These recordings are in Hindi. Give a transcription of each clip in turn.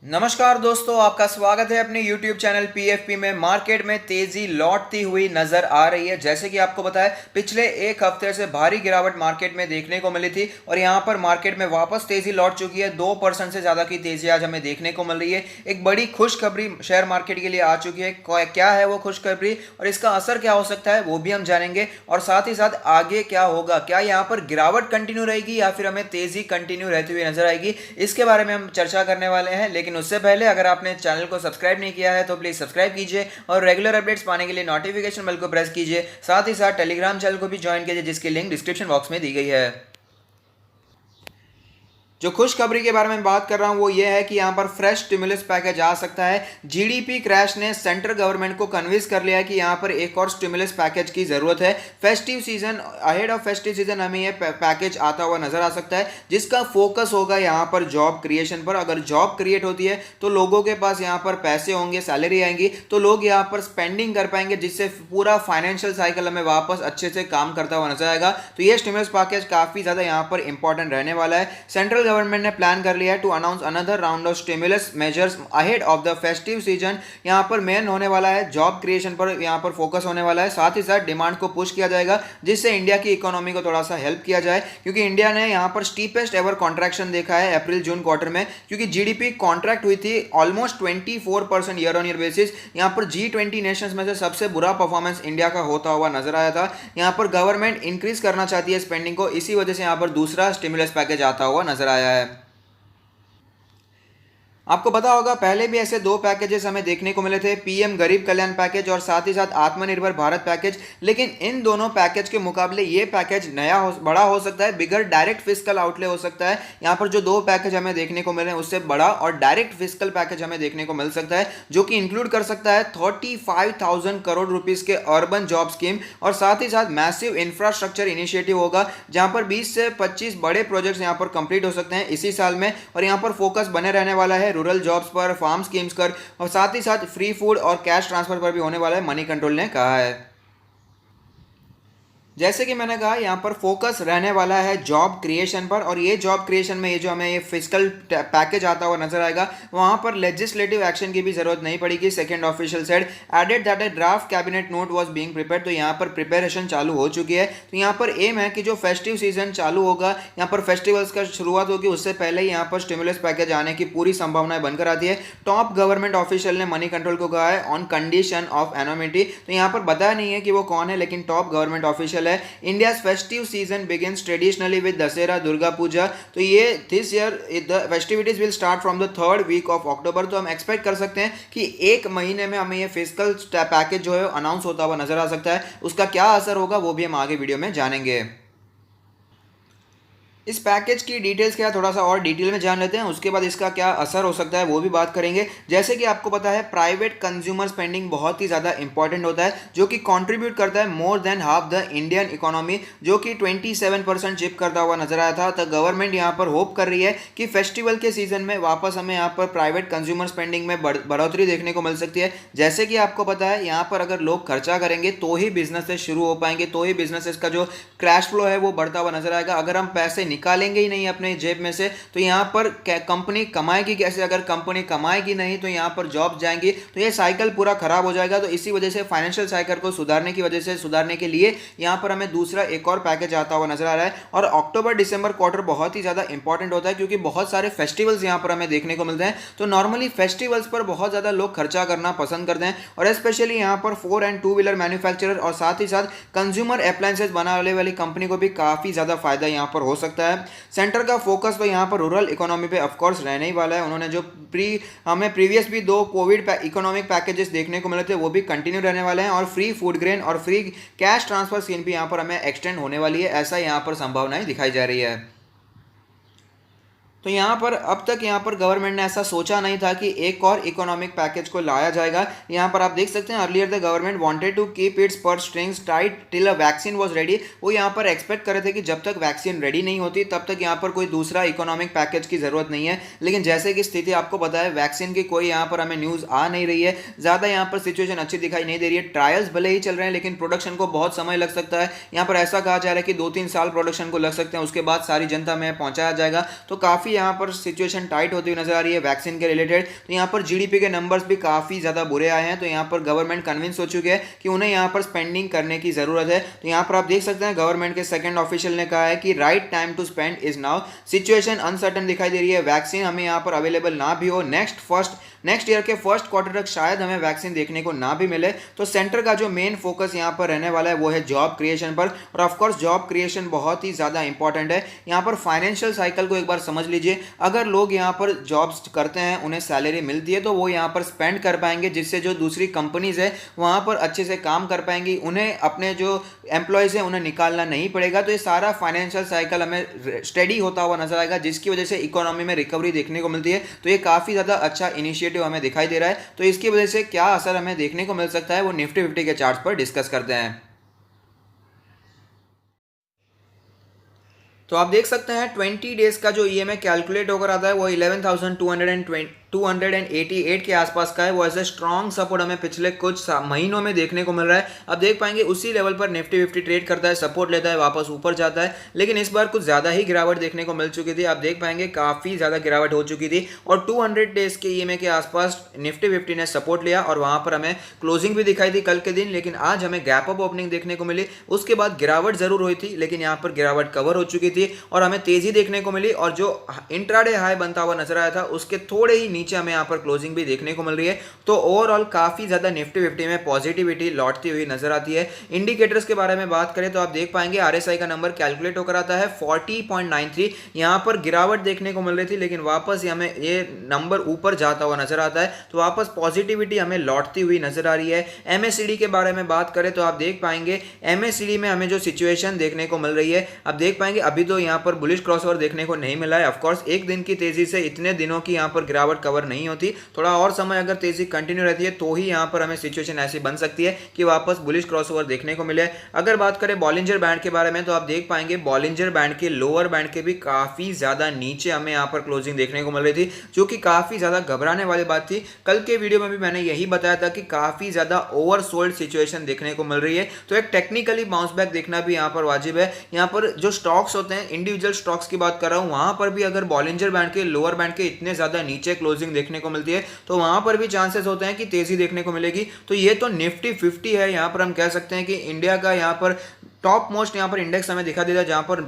नमस्कार दोस्तों, आपका स्वागत है अपने YouTube चैनल PFP में। मार्केट में तेजी लौटती हुई नजर आ रही है। जैसे कि आपको पता है, पिछले एक हफ्ते से भारी गिरावट मार्केट में देखने को मिली थी और यहां पर मार्केट में वापस तेजी लौट चुकी है। 2% से ज्यादा की तेजी आज हमें देखने को मिल रही है। एक बड़ी खुशखबरी शेयर मार्केट के लिए आ चुकी है। क्या है वो खुशखबरी और इसका असर क्या हो सकता है वो भी हम जानेंगे, और साथ ही साथ आगे क्या होगा, क्या यहाँ पर गिरावट कंटिन्यू रहेगी या फिर हमें तेजी कंटिन्यू रहती हुई नजर आएगी, इसके बारे में हम चर्चा करने वाले हैं। लेकिन उससे पहले अगर आपने चैनल को सब्सक्राइब नहीं किया है तो प्लीज सब्सक्राइब कीजिए और रेगुलर अपडेट्स पाने के लिए नोटिफिकेशन बेल को प्रेस कीजिए। साथ ही साथ टेलीग्राम चैनल को भी ज्वाइन कीजिए, जिसकी लिंक डिस्क्रिप्शन बॉक्स में दी गई है। जो खुशखबरी के बारे में बात कर रहा हूं वो ये है कि यहां पर फ्रेश स्टिमुलस पैकेज आ सकता है। जीडीपी क्रैश ने सेंट्रल गवर्नमेंट को कन्विंस कर लिया है कि यहां पर एक और स्टिमुलस पैकेज की जरूरत है। Festive season, ahead of festive season हमें ये पैकेज आता हुआ नजर आ सकता है, जिसका फोकस होगा यहां पर जॉब क्रिएशन पर। अगर जॉब क्रिएट होती है तो लोगों के पास यहां पर पैसे होंगे, सैलरी आएंगी, तो लोग यहां पर स्पेंडिंग कर पाएंगे, जिससे पूरा फाइनेंशियल साइकिल हमें वापस अच्छे से काम करता हुआ नजर आएगा। तो ये स्टिमुलस पैकेज काफी ज्यादा यहां पर इंपॉर्टेंट रहने वाला है। सेंट्रल गवर्नमेंट ने प्लान कर लिया है to announce another round of stimulus measures ahead of the festive season. यहां पर मेन होने वाला है जॉब क्रिएशन पर, यहां पर फोकस होने वाला है। साथ ही साथ डिमांड को पुश किया जाएगा, जिससे इंडिया की इकोनॉमी को थोड़ा सा हेल्प किया जाए, क्योंकि इंडिया ने यहां पर स्टीपेस्ट एवर कॉन्ट्रैक्शन देखा है अप्रैल जून क्वार्टर में, क्योंकि जीडीपी कॉन्ट्रैक्ट हुई थी almost 24% year on year basis. यहां पर G20 नेशंस में से सबसे बुरा परफॉर्मेंस इंडिया का होता हुआ नजर आया था। यहां पर गवर्नमेंट इंक्रीज करना चाहती है स्पेंडिंग को, इसी वजह से यहां पर दूसरा स्टिमुलस पैकेज आता हुआ नजर आया है। आपको पता होगा पहले भी ऐसे दो पैकेजेस हमें देखने को मिले थे, पीएम गरीब कल्याण पैकेज और साथ ही साथ आत्मनिर्भर भारत पैकेज। लेकिन इन दोनों पैकेज के मुकाबले ये पैकेज बड़ा हो सकता है, बिगर डायरेक्ट फिस्कल आउटले हो सकता है। यहाँ पर जो दो पैकेज हमें देखने को मिले हैं उससे बड़ा और डायरेक्ट फिस्कल पैकेज हमें देखने को मिल सकता है, जो कि इंक्लूड कर सकता है 35,000 करोड़ रुपीज के अर्बन जॉब स्कीम, और साथ ही साथ मैसिव इंफ्रास्ट्रक्चर इनिशिएटिव होगा, जहां पर 20 से 25 बड़े प्रोजेक्ट्स यहां पर कंप्लीट हो सकते हैं इसी साल में। और यहां पर फोकस बने रहने वाला है रूरल जॉब्स पर, फार्म स्कीम्स पर, और साथ ही साथ फ्री फूड और कैश ट्रांसफर पर भी होने वाला है, मनी कंट्रोल ने कहा है। जैसे कि मैंने कहा, यहाँ पर फोकस रहने वाला है जॉब क्रिएशन पर, और ये जॉब क्रिएशन में ये जो हमें ये फिस्कल पैकेज आता हुआ नजर आएगा, वहाँ पर लेजिस्लेटिव एक्शन की भी जरूरत नहीं पड़ेगी। Second official said added that a draft cabinet note was being prepared. तो यहाँ पर प्रिपरेशन चालू हो चुकी है। तो यहाँ पर एम है कि जो फेस्टिव सीजन चालू होगा, यहाँ पर फेस्टिवल्स का शुरुआत होगी, उससे पहले ही यहाँ पर स्टिमुलस पैकेज आने की पूरी संभावनाएं बनकर आती है। टॉप गवर्नमेंट ऑफिशियल ने मनी कंट्रोल को कहा है ऑन कंडीशन ऑफ एनोमिटी। तो यहाँ पर बताया नहीं है कि वो कौन है, लेकिन टॉप गवर्नमेंट ऑफिशियल है। India's festive season begins traditionally with Dussehra Durga Puja. तो ये this year the festivities will start from the third week of October. तो हम एक्सपेक्ट कर सकते हैं कि एक महीने में हमें ये फिस्कल पैकेज जो है अनाउंस होता हुआ नजर आ सकता है। उसका क्या असर होगा वो भी हम आगे वीडियो में जानेंगे। इस पैकेज की डिटेल्स क्या थोड़ा सा और डिटेल में जान लेते हैं, उसके बाद इसका क्या असर हो सकता है वो भी बात करेंगे। जैसे कि आपको पता है, प्राइवेट कंज्यूमर स्पेंडिंग बहुत ही ज़्यादा इंपॉर्टेंट होता है, जो कि कंट्रीब्यूट करता है more than half the Indian economy, जो कि 27% चिप करता हुआ नजर आया था। तो गवर्नमेंट यहाँ पर होप कर रही है कि फेस्टिवल के सीजन में वापस हमें यहाँ पर प्राइवेट कंज्यूमर स्पेंडिंग में बढ़ोतरी देखने को मिल सकती है। जैसे कि आपको पता है, यहाँ पर अगर लोग खर्चा करेंगे तो ही बिजनेसेस शुरू हो पाएंगे, तो ही बिजनेसेस का जो कैश फ्लो है वो बढ़ता हुआ नजर आएगा। अगर हम पैसे निकालेंगे ही नहीं अपने जेब में से तो यहां पर कंपनी कमाएगी कैसे? अगर कंपनी कमाएगी नहीं तो यहां पर जॉब जाएंगी, तो ये साइकिल पूरा खराब हो जाएगा। तो इसी वजह से फाइनेंशियल साइकिल को सुधारने के लिए यहां पर हमें दूसरा एक और पैकेज आता हुआ नजर आ रहा है। और अक्टूबर दिसंबर क्वार्टर बहुत ही ज्यादा इंपॉर्टेंट होता है, क्योंकि बहुत सारे फेस्टिवल्स यहां पर हमें देखने को मिलते हैं। तो नॉर्मली फेस्टिवल्स पर बहुत ज्यादा लोग खर्चा करना पसंद करते हैं, और स्पेशली यहां पर 4 एंड 2 व्हीलर मैन्युफैक्चरर और साथ ही साथ कंज्यूमर अप्लायंसेस बनाने वाली कंपनी को भी काफी ज्यादा फायदा यहां पर हो सकता है। सेंटर का फोकस तो यहाँ पर रूरल इकोनॉमी पे ऑफकोर्स रहने ही वाला है। उन्होंने जो हमें प्रीवियस भी 2 कोविड इकोनॉमिक पैकेजेस देखने को मिले थे वो भी कंटिन्यू रहने वाले हैं, और फ्री फूड ग्रेन और फ्री कैश ट्रांसफर स्कीम भी यहाँ पर हमें एक्सटेंड होने वाली है, ऐसा यहाँ पर संभावनाएं दिखाई जा रही है। तो यहाँ पर अब तक यहाँ पर गवर्नमेंट ने ऐसा सोचा नहीं था कि एक और इकोनॉमिक पैकेज को लाया जाएगा। यहाँ पर आप देख सकते हैं, earlier the government wanted to keep its purse strings tight till a vaccine was ready. वो यहाँ पर एक्सपेक्ट कर रहे थे कि जब तक वैक्सीन रेडी नहीं होती तब तक यहाँ पर कोई दूसरा इकोनॉमिक पैकेज की जरूरत नहीं है। लेकिन जैसे कि स्थिति आपको पता है, वैक्सीन की कोई यहाँ पर हमें न्यूज़ आ नहीं रही है, ज़्यादा यहाँ पर सिचुएशन अच्छी दिखाई नहीं दे रही है। ट्रायल्स भले ही चल रहे हैं लेकिन प्रोडक्शन को बहुत समय लग सकता है। यहाँ पर ऐसा कहा जा रहा है कि 2-3 साल प्रोडक्शन को लग सकते हैं, उसके बाद सारी जनता में पहुँचाया जाएगा। तो काफ़ी यहाँ पर सिचुएशन टाइट होती हुई नजर आ रही है वैक्सीन के रिलेटेड। तो यहाँ पर जीडीपी के नंबर्स भी काफ़ी ज़्यादा बुरे आए हैं। तो यहाँ पर गवर्नमेंट कन्विंस हो चुकी है कि उन्हें यहाँ पर स्पेंडिंग करने की ज़रूरत है। तो यहाँ पर आप देख सकते हैं गवर्नमेंट के सेकंड ऑफिशियल ने कहा है कि right time to spend is now. Situation uncertain दिखाई दे रही है, वैक्सीन हमें यहाँ पर अवेलेबल ना भी हो, नेक्स्ट ईयर के फर्स्ट क्वार्टर तक शायद हमें वैक्सीन देखने को ना भी मिले। तो सेंटर का जो मेन फोकस यहाँ पर रहने वाला है वो है जॉब क्रिएशन पर। और ऑफकोर्स जॉब क्रिएशन बहुत ही ज़्यादा इंपॉर्टेंट है। यहाँ पर फाइनेंशियल साइकिल को एक बार समझ लीजिए, अगर लोग यहाँ पर जॉब्स करते हैं, उन्हें सैलरी मिलती है, तो वो यहाँ पर स्पेंड कर पाएंगे, जिससे जो दूसरी कंपनीज है वहाँ पर अच्छे से काम कर पाएंगी, उन्हें अपने जो एम्प्लॉयज़ हैं उन्हें निकालना नहीं पड़ेगा। तो ये सारा फाइनेंशियल साइकिल हमें स्टेडी होता हुआ नजर आएगा, जिसकी वजह से इकोनॉमी में रिकवरी देखने को मिलती है। तो ये काफ़ी ज़्यादा अच्छा इनिशिएटिव हमें दिखाई दे रहा है। तो इसकी वजह से क्या असर हमें देखने को मिल सकता है वो निफ्टी 50 के चार्ट्स पर डिस्कस करते हैं। तो आप देख सकते हैं 20 डेज का जो ईएमए कैलकुलेट होकर आता है वो 11,288 के आसपास का है। वो ऐसे स्ट्रॉन्ग सपोर्ट हमें पिछले कुछ महीनों में देखने को मिल रहा है। अब देख पाएंगे उसी लेवल पर निफ्टी 50 ट्रेड करता है, सपोर्ट लेता है, वापस ऊपर जाता है, लेकिन इस बार कुछ ज़्यादा ही गिरावट देखने को मिल चुकी थी। आप देख पाएंगे काफ़ी ज़्यादा गिरावट हो चुकी थी और 200 डेज के ईएमए के आसपास निफ्टी 50 ने सपोर्ट लिया और वहाँ पर हमें क्लोजिंग भी दिखाई दी कल के दिन, लेकिन आज हमें गैप अप ओपनिंग देखने को मिली। उसके बाद गिरावट जरूर हुई थी, लेकिन यहाँ पर गिरावट कवर हो चुकी थी और हमें तेजी देखने को मिली और जो इंट्राडे हाई बनता हुआ नजर आया था उसके थोड़े ही नीचे हमें यहाँ पर क्लोजिंग भी देखने को मिल रही है। तो ओवरऑल काफी ज्यादा निफ्टी 50 में पॉजिटिविटी लौटती हुई नजर आती है। इंडिकेटर्स के बारे में बात करें तो आप देख पाएंगे आरएसआई का नंबर कैलकुलेट होकर आता है 40.93। यहाँ पर गिरावट देखने को मिल रही थी, लेकिन वापस हमें ये नंबर ऊपर जाता हुआ नजर आता है, तो वापस पॉजिटिविटी हमें लौटती हुई नजर आ रही है। एमएससीडी के बारे में बात करें तो आप देख पाएंगे एमएससीडी में हमें जो सिचुएशन देखने को मिल रही है, आप देख पाएंगे अभी तो यहाँ पर बुलिश क्रॉसओवर देखने को नहीं मिला है। ऑफकोर्स एक दिन की तेजी से इतने दिनों की यहाँ पर गिरावट कवर नहीं होती, थोड़ा और समय अगर तेजी कंटिन्यू रहती है तो ही यहाँ पर हमें सिचुएशन ऐसी बन सकती है कि वापस बुलिश क्रॉसओवर देखने को मिले। अगर बात करें बॉलिंजर बैंड के बारे में तो आप देख पाएंगे बॉलिंजर बैंड के लोअर बैंड के भी काफी ज्यादा नीचे हमें यहाँ पर क्लोजिंग देखने को मिल रही थी, जो कि काफी ज्यादा घबराने वाली बात थी। कल के वीडियो में भी मैंने यही बताया था कि काफी ज्यादा ओवरसोल्ड सिचुएशन देखने को मिल रही है, तो एक टेक्निकली बाउंस बैक देखना भी यहाँ पर वाजिब है। यहाँ पर जो स्टॉक्स होते हैं, इंडिविजुअल स्टॉक्स की बात कर रहा हूँ, वहां पर भी अगर बॉलिंजर बैंड के लोअर बैंड के इतने ज्यादा नीचे क्लोजिंग देखने को मिलती है तो वहां पर भी चांसेस होते हैं कि तेजी देखने को मिलेगी। तो ये तो निफ्टी 50 है, यहाँ पर हम कह सकते हैं कि इंडिया का यहाँ पर टॉप मोस्ट यहाँ पर इंडेक्स हमें दिखा देता है, जहां पर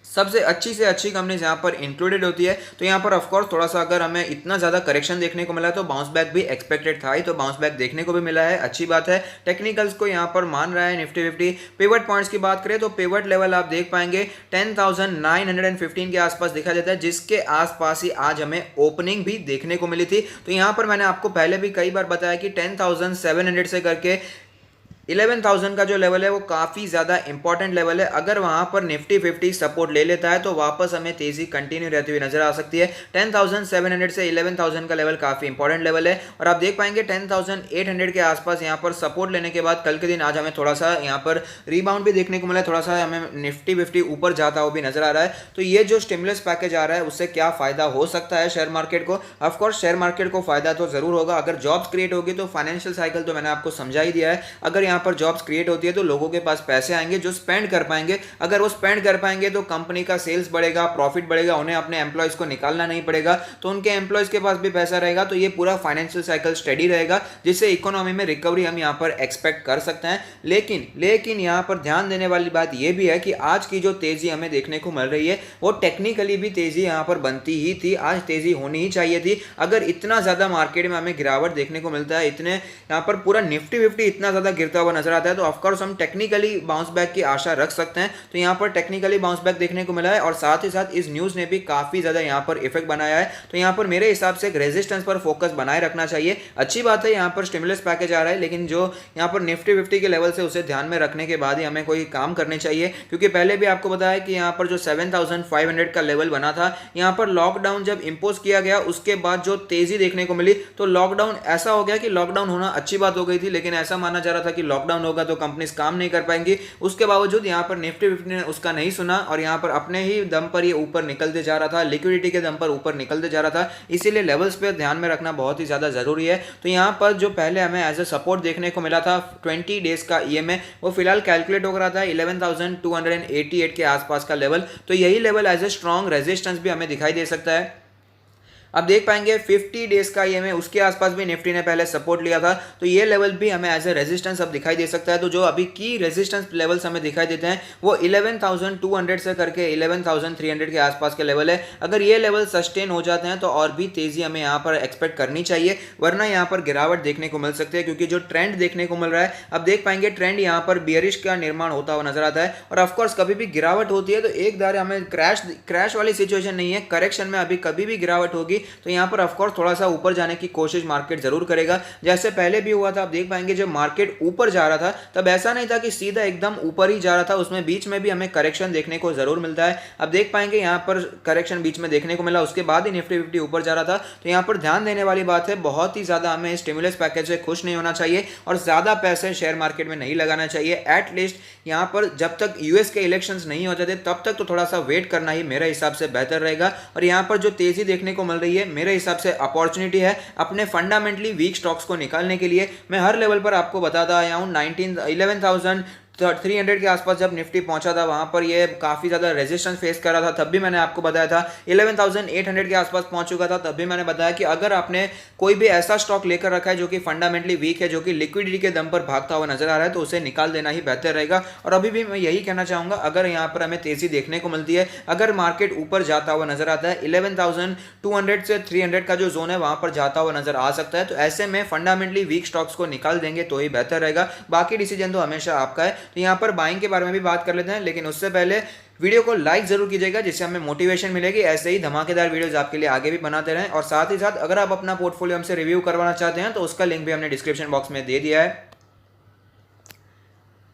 सबसे अच्छी से अच्छी कंपनीज यहाँ पर इंक्लूडेड होती है। तो यहाँ पर ऑफकोर्स थोड़ा सा अगर हमें इतना ज़्यादा करेक्शन देखने को मिला है तो बाउंस बैक भी एक्सपेक्टेड था ही, तो बाउंस बैक देखने को भी मिला है, अच्छी बात है। टेक्निकल्स को यहाँ पर मान रहा है निफ्टी 50। पिवट पॉइंट्स की बात करें तो पिवट लेवल आप देख पाएंगे 10,915 के आसपास दिखा देता है, जिसके आसपास ही आज हमें ओपनिंग भी देखने को मिली थी। तो यहाँ पर मैंने आपको पहले भी कई बार बताया कि 10,700 से करके 11,000 का जो लेवल है वो काफ़ी ज़्यादा इंपॉर्टेंट लेवल है। अगर वहाँ पर निफ्टी 50 सपोर्ट ले लेता है तो वापस हमें तेज़ी कंटिन्यू रहती हुई नजर आ सकती है। 10,700 से 11,000 का लेवल काफ़ी इंपॉर्टेंट लेवल है और आप देख पाएंगे 10,800 के आसपास यहाँ पर सपोर्ट लेने के बाद कल के दिन आज हमें थोड़ा सा यहाँ पर रिबाउंड भी देखने को मिला है, थोड़ा सा हमें निफ्टी 50 ऊपर जाता हुआ भी नजर आ रहा है। तो ये जो स्टिमुलस पैकेज आ रहा है उससे क्या फ़ायदा हो सकता है शेयर मार्केट को? ऑफकोर्स शेयर मार्केट को फ़ायदा तो ज़रूर होगा। अगर जॉब्स क्रिएट होगी तो फाइनेंशियल साइकिल तो मैंने आपको समझा ही दिया है। अगर यहाँ पर जॉब्स क्रिएट होती है तो लोगों के पास पैसे आएंगे जो स्पेंड कर पाएंगे। अगर वो स्पेंड कर पाएंगे तो कंपनी का सेल्स बढ़ेगा, प्रॉफिट बढ़ेगा, उन्हें अपने एम्प्लॉयज को निकालना नहीं पड़ेगा, तो उनके एम्प्लॉयज के पास भी पैसा रहेगा। तो ये पूरा फाइनेंशियल साइकिल स्टेडी रहेगा, जिससे इकोनॉमी में रिकवरी हम यहाँ पर एक्सपेक्ट कर सकते हैं। लेकिन यहाँ पर ध्यान देने वाली बात यह भी है कि आज की जो तेजी हमें देखने को मिल रही है वो टेक्निकली भी तेजी यहाँ पर बनती ही थी, आज तेजी होनी ही चाहिए थी। अगर इतना ज्यादा मार्केट में हमें गिरावट देखने को मिलता है, इतने यहाँ पर पूरा निफ्टी 50 इतना ज्यादा गिरता हुआ नजर आता है, तो ऑफकोर्स हम टेक्निकली बाउंस बैक की आशा रख सकते हैं। तो यहाँ पर टेक्निकली बाउंस बैक देखने को मिला है और साथ ही साथ इस न्यूज ने भी काफी ज्यादा यहाँ पर इफेक्ट बनाया है। तो यहाँ पर मेरे हिसाब से एक रेजिस्टेंस पर फोकस बनाए रखना चाहिए। अच्छी बात है यहाँ पर स्टिमुलस पैकेज आ रहा है, लेकिन जो यहाँ पर निफ्टी 50 के लेवल से उसे ध्यान में रखने के बाद ही हमें कोई काम करने चाहिए, क्योंकि पहले भी आपको बताया कि यहाँ पर जो 7,500 का लेवल बना था, यहाँ पर लॉकडाउन जब इंपोज किया गया उसके बाद जो तेजी देखने को मिली, तो लॉकडाउन ऐसा हो गया कि लॉकडाउन होना अच्छी बात हो गई थी, लेकिन ऐसा माना जा रहा था कि लॉकडाउन होगा तो कंपनीज काम नहीं कर पाएंगी। उसके बावजूद यहाँ पर निफ्टी 50 ने उसका नहीं सुना और यहाँ पर अपने ही दम पर ये ऊपर निकलते जा रहा था, लिक्विडिटी के दम पर ऊपर निकलते जा रहा था। इसीलिए लेवल्स पे ध्यान में रखना बहुत ही ज़्यादा ज़रूरी है। तो यहाँ पर जो पहले हमें एज ए सपोर्ट देखने को मिला था 20 डेज का EMA, वो फिलहाल कैलकुलेट हो रहा था 11,288 के आसपास का लेवल। तो यही level as a strong resistance भी हमें दिखाई दे सकता है। अब देख पाएंगे 50 डेज का EMA, उसके आसपास भी निफ्टी ने पहले सपोर्ट लिया था, तो ये लेवल भी हमें एज ए रेजिस्टेंस अब दिखाई दे सकता है। तो जो अभी की रेजिस्टेंस लेवल्स हमें दिखाई देते हैं वो 11,200 से करके 11,300 के आसपास के लेवल है। अगर ये लेवल सस्टेन हो जाते हैं तो और भी तेजी हमें यहाँ पर एक्सपेक्ट करनी चाहिए, वरना यहाँ पर गिरावट देखने को मिल सकती है। क्योंकि जो ट्रेंड देखने को मिल रहा है, अब देख पाएंगे ट्रेंड यहाँ पर बियरिश का निर्माण होता हुआ नजर आता है। और ऑफकोर्स कभी भी गिरावट होती है तो एक दारे हमें क्रैश वाली सिचुएशन नहीं है, करेक्शन में अभी कभी भी गिरावट होगी तो यहाँ पर ऑफकोर्स थोड़ा सा ऊपर जाने की कोशिश मार्केट जरूर करेगा, जैसे पहले भी हुआ था। आप देख पाएंगे जब मार्केट ऊपर जा रहा था तब ऐसा नहीं था कि सीधा एकदम ऊपर ही जा रहा था, उसमें बीच में भी हमें करेक्शन देखने को जरूर मिलता है। अब देख पाएंगे यहाँ पर करेक्शन बीच में देखने को मिला, उसके बाद ही निफ्टी 50 ऊपर जा रहा था। तो यहाँ पर ध्यान देने वाली बात है, बहुत ही ज्यादा हमें स्टिमुलस पैकेज से खुश नहीं होना चाहिए और ज्यादा पैसे शेयर मार्केट में नहीं लगाना चाहिए। एटलीस्ट यहाँ पर जब तक यूएस के इलेक्शंस नहीं हो जाते तब तक तो थोड़ा सा वेट करना ही मेरे हिसाब से बेहतर रहेगा। और यहाँ पर जो तेजी देखने को मिल रही है, मेरे हिसाब से अपॉर्चुनिटी है अपने फंडामेंटली वीक स्टॉक्स को निकालने के लिए। मैं हर लेवल पर आपको बताता आया हूं, 11,300 के आसपास जब निफ्टी पहुंचा था वहां पर ये काफी ज्यादा रेजिस्टेंस फेस कर रहा था, तब भी मैंने आपको बताया था। 11,800 के आसपास पहुंच चुका था, तब भी मैंने बताया कि अगर आपने कोई भी ऐसा स्टॉक लेकर रखा है जो कि फंडामेंटली वीक है, जो कि लिक्विडिटी के दम पर भागता हुआ नजर आ रहा है, तो उसे निकाल देना ही बेहतर रहेगा। और अभी भी मैं यही कहना चाहूंगा, अगर यहाँ पर हमें तेजी देखने को मिलती है, अगर मार्केट ऊपर जाता हुआ नजर आता है 11,200 से 300 का जो जोन है वहां पर जाता हुआ नजर आ सकता है, तो ऐसे में फंडामेंटली वीक स्टॉक्स को निकाल देंगे तो ही बेहतर रहेगा। बाकी डिसीजन तो हमेशा आपका है। तो यहाँ पर बाइंग के बारे में भी बात कर लेते हैं, लेकिन उससे पहले वीडियो को लाइक जरूर कीजिएगा, जिससे हमें मोटिवेशन मिलेगी ऐसे ही धमाकेदार वीडियोस आपके लिए आगे भी बनाते रहें। और साथ ही साथ अगर आप अपना पोर्टफोलियो हमसे रिव्यू करवाना चाहते हैं तो उसका लिंक भी हमने डिस्क्रिप्शन बॉक्स में दे दिया है।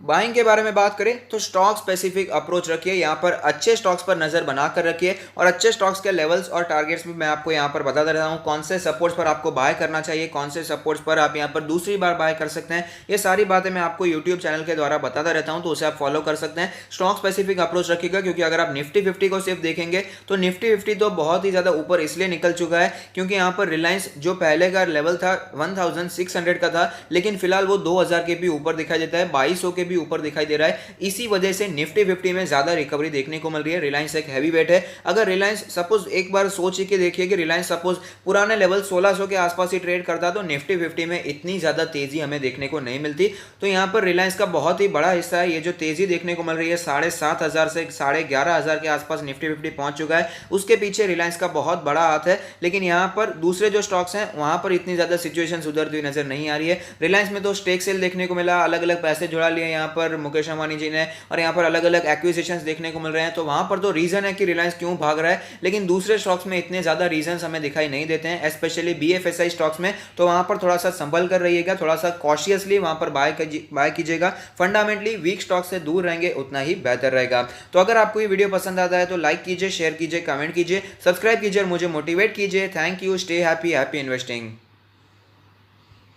बाइंग के बारे में बात करें तो स्टॉक स्पेसिफिक अप्रोच रखिए, यहाँ पर अच्छे स्टॉक्स पर नजर बनाकर रखिए और अच्छे स्टॉक्स के लेवल्स और टारगेट्स भी मैं आपको यहाँ पर बताता रहता हूँ। कौन से सपोर्ट्स पर आपको बाय करना चाहिए, कौन से सपोर्ट्स पर आप यहाँ पर दूसरी बार बाय कर सकते हैं, ये सारी बातें मैं आपको यूट्यूब चैनल के द्वारा बताता रहता हूँ, तो उसे आप फॉलो कर सकते हैं। स्टॉक स्पेसिफिक अप्रोच रखिएगा, क्योंकि अगर आप निफ्टी 50 को सिर्फ देखेंगे तो निफ्टी 50 तो बहुत ही ज्यादा ऊपर इसलिए निकल चुका है क्योंकि यहाँ पर रिलायंस जो पहले का लेवल था 1600 का था, लेकिन फिलहाल वो 2000 के भी ऊपर दिखाई देता है, 2200 के भी ऊपर दिखाई दे रहा है। इसी वजह से निफ्टी 50 में ज्यादा रिकवरी देखने को मिल रही है। रिलायंस एक हैवी वेट है। अगर रिलायंस सपोज एक बार सोच के देखिए कि रिलायंस सपोज पुराने लेवल 1600 के आसपास ही ट्रेड करता तो निफ्टी 50 में इतनी ज्यादा तेजी हमें देखने को नहीं मिलती। तो यहाँ पर रिलायंस का बहुत ही बड़ा हिस्सा है, ये जो तेजी देखने को मिल रही है 7,500 से 11,500 के आसपास निफ्टी 50 पहुंच चुका है, उसके पीछे रिलायंस का बहुत बड़ा हाथ है। लेकिन यहाँ पर दूसरे जो स्टॉक्स हैं वहां पर इतनी ज्यादा सिचुएशन सुधरती हुई नजर नहीं आ रही है। रिलायंस में तो स्टेक सेल देखने को मिला, अलग अलग पैसे जुड़ा लिए यहाँ पर मुकेश अंबानी जी ने, और यहाँ पर अलग अलग एक्विजिशंस देखने को मिल रहे हैं। तो वहां पर तो रीजन है कि रिलायंस क्यों भाग रहा है, लेकिन दूसरे स्टॉक्स में इतने ज्यादा रीजंस हमें दिखाई नहीं देते हैं, स्पेशली BFSI स्टॉक्स में। तो वहां पर थोड़ा सा संभल कर रहिएगा, थोड़ा सा कॉशियसली वहां पर बाय कीजिएगा। फंडामेंटली वीक स्टॉक से दूर रहेंगे उतना ही बेहतर रहेगा। तो अगर आपको ये वीडियो पसंद आता है तो लाइक कीजिए, शेयर कीजिए, कमेंट कीजिए, सब्सक्राइब कीजिए और मुझे मोटिवेट कीजिए। Thank you, stay happy, happy investing.